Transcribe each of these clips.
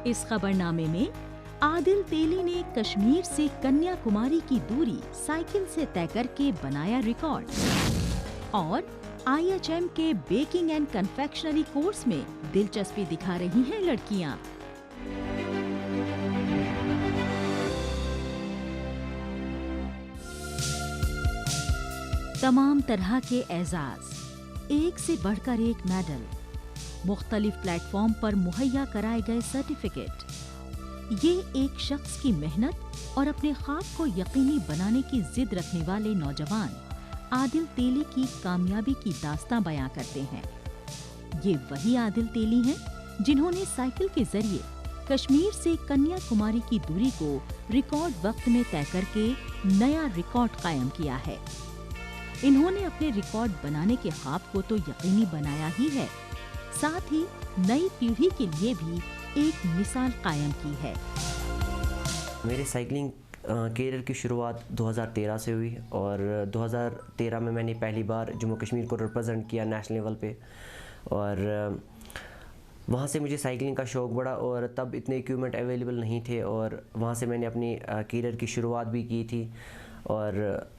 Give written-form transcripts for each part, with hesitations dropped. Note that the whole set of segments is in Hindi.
इस खबरनामे में आदिल तेली ने कश्मीर से कन्याकुमारी की दूरी साइकिल से तय करके बनाया रिकॉर्ड और IHM के बेकिंग एंड कन्फेक्शनरी कोर्स में दिलचस्पी दिखा रही हैं लड़कियां। तमाम तरह के एजाज, एक से बढ़कर एक मेडल, मुख्तलिफ प्लेटफॉर्म पर मुहैया कराए गए सर्टिफिकेट, ये एक शख्स की मेहनत और अपने ख्वाब को यकीनी बनाने की जिद रखने वाले नौजवान आदिल तेली की कामयाबी की दास्तां बयां करते हैं। ये वही आदिल तेली हैं जिन्होंने साइकिल के जरिए कश्मीर से कन्याकुमारी की दूरी को रिकॉर्ड वक्त में तय करके नया रिकॉर्ड कायम किया है। इन्होंने अपने रिकॉर्ड बनाने के ख्वाब को तो यकीनी बनाया ही है, साथ ही नई पीढ़ी के लिए भी एक मिसाल कायम की है। मेरे साइकिलिंग कैरियर की शुरुआत 2013 से हुई और 2013 में मैंने पहली बार जम्मू कश्मीर को रिप्रेजेंट किया नेशनल लेवल पे और वहाँ से मुझे साइकिलिंग का शौक़ बढ़ा और तब इतने इक्विपमेंट अवेलेबल नहीं थे और वहाँ से मैंने अपनी कैरियर की शुरुआत भी की थी और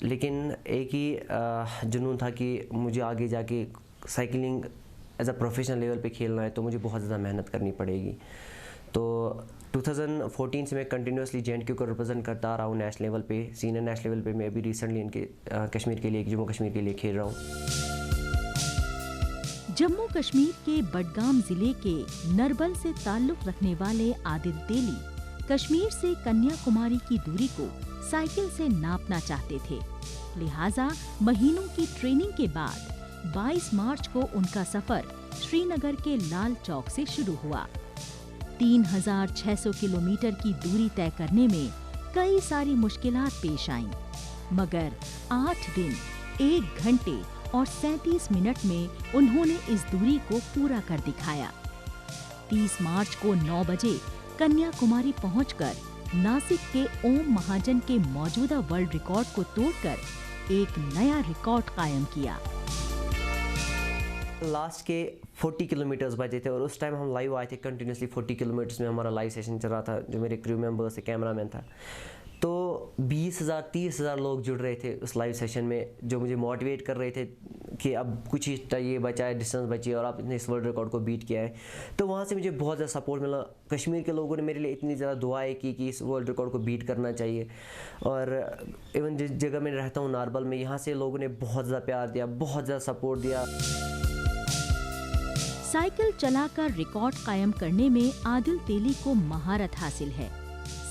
लेकिन एक ही जुनून था कि मुझे आगे जाके cycling as a professional level पे खेलना है तो मुझे बहुत ज़्यादा मेहनत करनी पड़ेगी। तो 2014 से मैं कंटिन्यूसली JNK को रिप्रेजेंट करता रहा हूँ नेशनल लेवल पे, सीनियर नेशनल लेवल पे मैं अभी रिसेंटली इनके कश्मीर के लिए, जम्मू कश्मीर के लिए खेल रहा हूँ। जम्मू कश्मीर के बडगाम जिले के नरबल से ताल्लुक रखने वाले आदिल तेली कश्मीर से कन्याकुमारी की दूरी को साइकिल से नापना चाहते थे, लिहाजा महीनों की ट्रेनिंग के बाद 22 मार्च को उनका सफर श्रीनगर के लाल चौक से शुरू हुआ। 3600 किलोमीटर की दूरी तय करने में कई सारी मुश्किलात पेश आईं, मगर 8 दिन 1 घंटे और 37 मिनट में उन्होंने इस दूरी को पूरा कर दिखाया। 30 मार्च को 9 बजे कन्याकुमारी पहुंचकर नासिक के ओम महाजन के मौजूदा वर्ल्ड रिकॉर्ड को तोड़कर एक नया रिकॉर्ड कायम किया। लास्ट के 40 किलोमीटर्स बचे थे और उस टाइम हम लाइव आए थे कंटिन्यूसली 40 किलोमीटर्स में हमारा लाइव सेशन चल रहा था, जो मेरे क्रू मेंबर्स से कैमरामैन था। तो 20,000 30,000 लोग जुड़ रहे थे उस लाइव सेशन में, जो मुझे मोटिवेट कर रहे थे कि अब कुछ ही ये बचा है, डिस्टेंस बची है और आप इतने इस वर्ल्ड रिकॉर्ड को बीट किया है। तो वहाँ से मुझे बहुत ज़्यादा सपोर्ट मिला। कश्मीर के लोगों ने मेरे लिए इतनी ज़्यादा दुआएं की कि इस वर्ल्ड रिकॉर्ड को बीट करना चाहिए और इवन जिस जगह मैं रहता हूँ नारबल में, यहाँ से लोगों ने बहुत ज़्यादा प्यार दिया, बहुत ज़्यादा सपोर्ट दिया। साइकिल चलाकर रिकॉर्ड कायम करने में आदिल तेली को महारत हासिल है।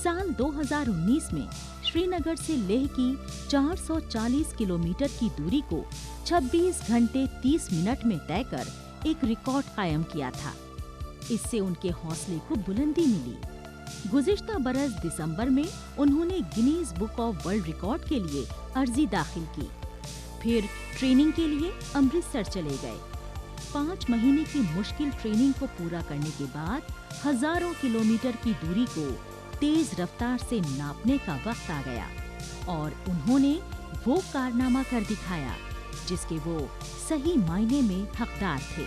साल 2019 में श्रीनगर से लेह की 440 किलोमीटर की दूरी को 26 घंटे 30 मिनट में तय कर एक रिकॉर्ड कायम किया था। इससे उनके हौसले को बुलंदी मिली। गुज़िश्ता बरस दिसंबर में उन्होंने Guinness book of world record के लिए अर्जी दाखिल की। फिर ट्रेनिंग के लिए अमृतसर चले गए। 5 महीने की मुश्किल ट्रेनिंग को पूरा करने के बाद हजारों किलोमीटर की दूरी को तेज रफ्तार से नापने का वक्त आ गया और उन्होंने वो कारनामा कर दिखाया जिसके वो सही मायने में हकदार थे।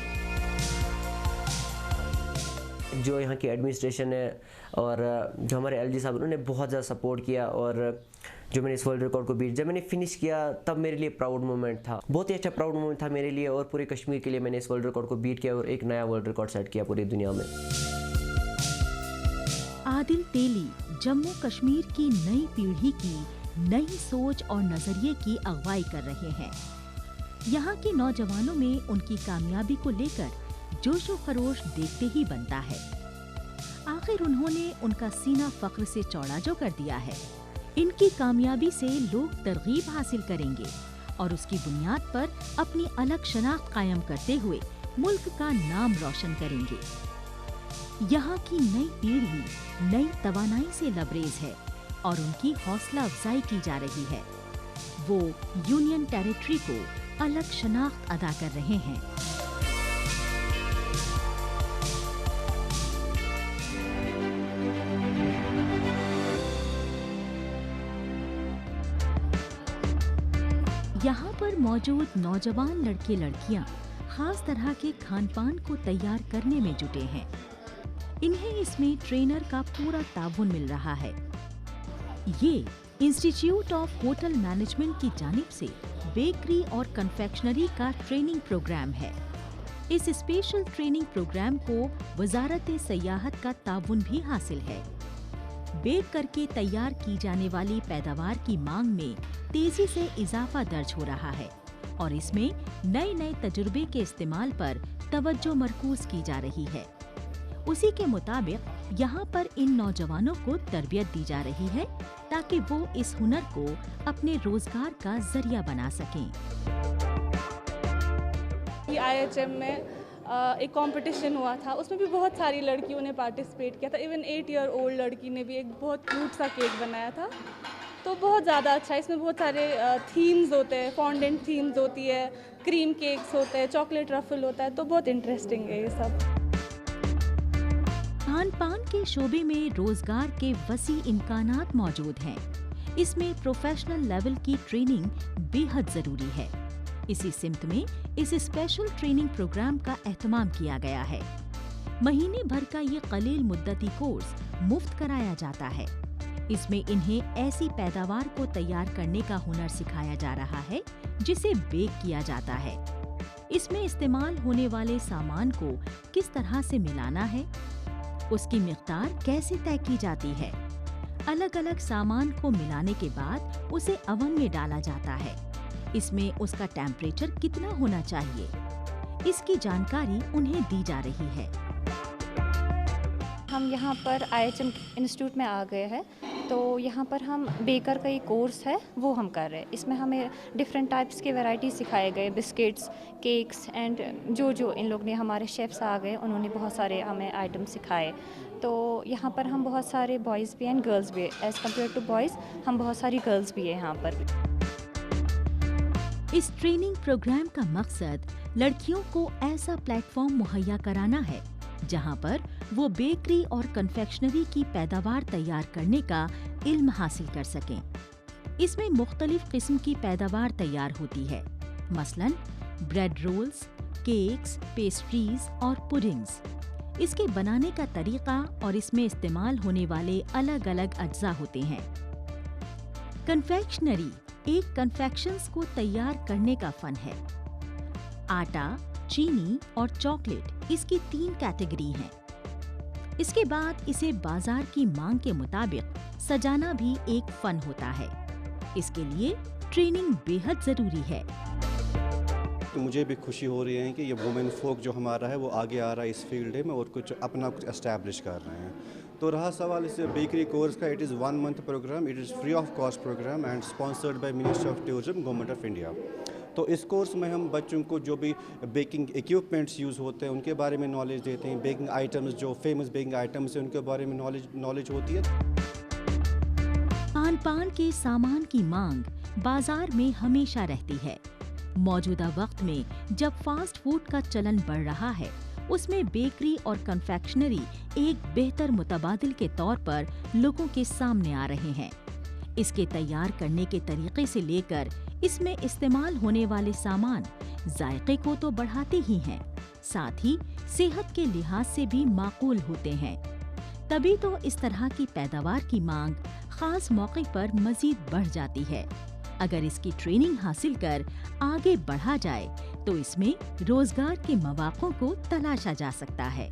जो यहाँ की एडमिनिस्ट्रेशन है और जो हमारे LG साहब, उन्होंने बहुत ज़्यादा सपोर्ट किया और जो मैंने इस वर्ल्ड रिकॉर्ड को बीट, जब मैंने फिनिश किया तब मेरे लिए प्राउड मोमेंट था, बहुत ही अच्छा प्राउड मोमेंट था मेरे लिए और पूरे कश्मीर के लिए। मैंने इस वर्ल्ड रिकॉर्ड को बीट किया और एक नया वर्ल्ड रिकॉर्ड सेट किया पूरी दुनिया में। आदिल तेली जम्मू कश्मीर की नई पीढ़ी की नई सोच और नजरिए की अगवाई कर रहे हैं। यहाँ के नौजवानों में उनकी कामयाबी को लेकर जोशो खरोश देखते ही बनता है। आखिर उन्होंने उनका सीना फख्र से चौड़ा जो कर दिया है। इनकी कामयाबी से लोग तरगीब हासिल करेंगे और उसकी बुनियाद पर अपनी अलग शनाख्त कायम करते हुए मुल्क का नाम रोशन करेंगे। यहाँ की नई पीढ़ी नई तवानाई से लबरेज है और उनकी हौसला अफजाई की जा रही है। वो यूनियन टेरिटरी को अलग शनाख्त अदा कर रहे हैं। यहाँ पर मौजूद नौजवान लड़के लड़कियाँ खास तरह के खान पान को तैयार करने में जुटे हैं। इन्हें इसमें ट्रेनर का पूरा ताउन मिल रहा है। ये इंस्टीट्यूट ऑफ होटल मैनेजमेंट की जानिब से बेकरी और कन्फेक्शनरी का ट्रेनिंग प्रोग्राम है। इस स्पेशल ट्रेनिंग प्रोग्राम को वजारत सयाहत का ताउन भी हासिल है। बेक करके तैयार की जाने वाली पैदावार की मांग में तेजी से इजाफा दर्ज हो रहा है और इसमें नए नए तजुर्बे के इस्तेमाल पर तवज्जो मरकूज की जा रही है। उसी के मुताबिक यहाँ पर इन नौजवानों को तरबियत दी जा रही है ताकि वो इस हुनर को अपने रोजगार का जरिया बना सकें। IHM में एक कंपटीशन हुआ था, उसमें भी बहुत सारी लड़कियों ने पार्टिसिपेट किया था। इवन 8 ईयर ओल्ड लड़की ने भी एक बहुत क्यूट सा केक बनाया था। तो बहुत ज़्यादा अच्छा है। इसमें बहुत सारे थीम्स होते हैं, फॉन्डेंट थीम्स होती है, क्रीम केक्स होते हैं, चॉकलेट रफल होता है। तो बहुत इंटरेस्टिंग है ये सब। खान पान के शोबे में रोजगार के वसी इम्कानात मौजूद हैं। इसमें प्रोफेशनल लेवल की ट्रेनिंग बेहद जरूरी है। इसी सिमत में इस स्पेशल ट्रेनिंग प्रोग्राम का एहतमाम किया गया है। महीने भर का ये कलील मुद्दती कोर्स मुफ्त कराया जाता है। इसमें इन्हें ऐसी पैदावार को तैयार करने का हुनर सिखाया जा रहा है जिसे बेक किया जाता है। इसमें इस्तेमाल होने वाले सामान को किस तरह से मिलाना है, उसकी मिक़दार कैसे तय की जाती है। अलग अलग सामान को मिलाने के बाद उसे अवन में डाला जाता है। इसमें उसका टेम्परेचर कितना होना चाहिए, इसकी जानकारी उन्हें दी जा रही है। हम यहाँ पर IHM इंस्टीट्यूट में आ गए हैं, तो यहाँ पर हम बेकर का एक कोर्स है वो हम कर रहे हैं। इसमें हमें डिफरेंट टाइप्स के वैरायटी सिखाए गए, बिस्किट्स, केक्स एंड जो इन लोग ने, हमारे शेफ्स आ गए, उन्होंने बहुत सारे हमें आइटम सिखाए। तो यहाँ पर हम बहुत सारे बॉयज़ भी एंड गर्ल्स भी, एज़ कम्पेयर टू बॉयज़ हम बहुत सारी गर्ल्स भी है यहाँ पर। इस ट्रेनिंग प्रोग्राम का मकसद लड़कियों को ऐसा प्लेटफॉर्म मुहैया कराना है जहां पर वो बेकरी और कन्फेक्शनरी की पैदावार तैयार करने का इल्म हासिल कर सकें। इसमें मुख्तलिफ किस्म की पैदावार तैयार होती है, मसलन ब्रेड रोल्स, केक्स, पेस्ट्रीज और पुडिंग्स। इसके बनाने का तरीका और इसमें इस्तेमाल होने वाले अलग अलग अज्जा होते हैं। कन्फेक्शनरी एक कन्फेक्शंस को तैयार करने का फन है। आटा, चीनी और चॉकलेट इसकी 3 कैटेगरी हैं। इसके बाद इसे बाजार की मांग के मुताबिक सजाना भी एक फन होता है। इसके लिए ट्रेनिंग बेहद जरूरी है। मुझे भी खुशी हो रही है कि ये वुमेन फोक जो हमारा है वो आगे आ रहा है इस फील्ड में और कुछ अपना कुछ एस्टैब्लिश कर रहे हैं। तो रहा सवाल इस बेकरी कोर्स का, it is 1 month program, it is free of cost program and sponsored by ministry of tourism, government of India. तो इस कोर्स में हम बच्चों को जो भी बेकिंग इक्विपमेंट्स यूज़ होते हैं उनके बारे में नॉलेज देते हैं। बेकिंग आइटम्स, जो फेमस बेकिंग आइटम्स हैं उनके बारे में नॉलेज होती है। खान पान के सामान की मांग बाजार में हमेशा रहती है। मौजूदा वक्त में जब फास्ट फूड का चलन बढ़ रहा है, उसमें बेकरी और कन्फेक्शनरी एक बेहतर मुतबादिल के तौर पर लोगों के सामने आ रहे हैं। इसके तैयार करने के तरीके से लेकर इसमें इस्तेमाल होने वाले सामान जायके को तो बढ़ाते ही हैं, साथ ही सेहत के लिहाज से भी माकूल होते हैं। तभी तो इस तरह की पैदावार की मांग खास मौके पर मजीद बढ़ जाती है। अगर इसकी ट्रेनिंग हासिल कर आगे बढ़ा जाए तो इसमें रोजगार के मौक़ों को तलाशा जा सकता है।